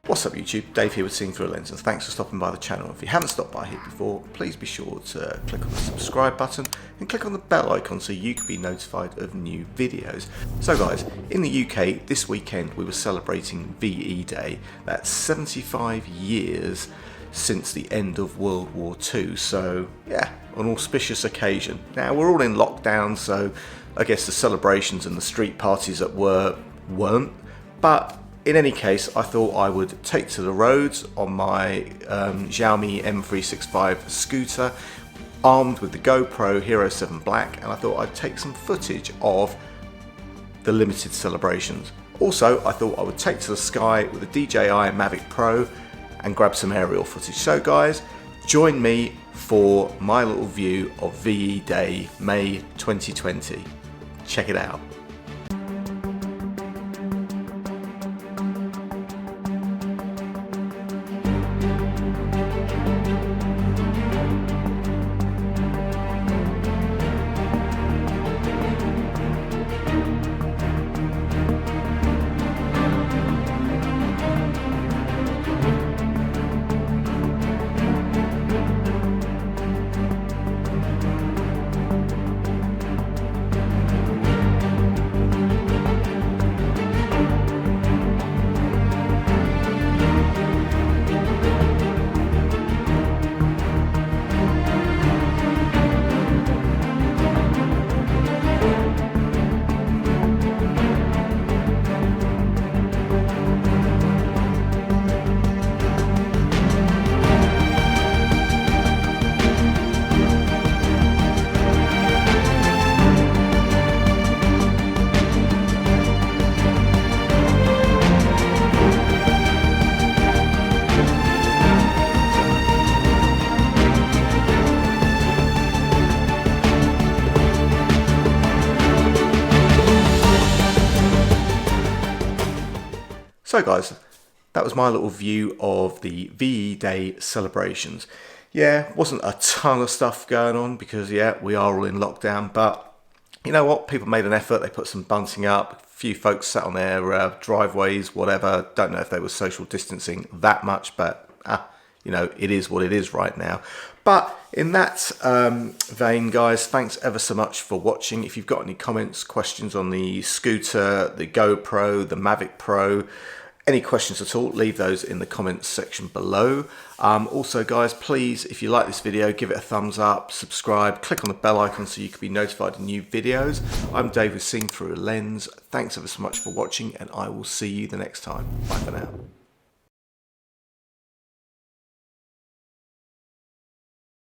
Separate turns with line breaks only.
What's up YouTube, Dave here with Seeing Through a Lens, and thanks for stopping by the channel. If you haven't stopped by here before, please be sure to click on the subscribe button and click on the bell icon so you can be notified of new videos. So guys, in the UK this weekend we were celebrating VE Day. That's 75 years since the end of World War II, so yeah, an auspicious occasion. Now we're all in lockdown, so I guess the celebrations and the street parties at work weren't, but in any case, I thought I would take to the roads on my Xiaomi M365 scooter, armed with the GoPro Hero 7 Black, and I thought I'd take some footage of the limited celebrations. Also, I thought I would take to the sky with the DJI Mavic Pro and grab some aerial footage. So guys, join me for my little view of VE Day, May 2020. Check it out. So guys, that was my little view of the VE Day celebrations. Yeah, wasn't a ton of stuff going on because yeah, we are all in lockdown, but you know what, people made an effort, they put some bunting up, a few folks sat on their driveways, whatever. Don't know if they were social distancing that much, but you know, it is what it is right now. But in that vein, guys, thanks ever so much for watching. If you've got any comments, questions on the scooter, the GoPro, the Mavic Pro, any questions at all, leave those in the comments section below. Also guys, please, if you like this video, give it a thumbs up, subscribe, click on the bell icon so you can be notified of new videos. I'm Dave with Seeing Through a Lens. Thanks ever so much for watching, and I will see you the next time. Bye for now.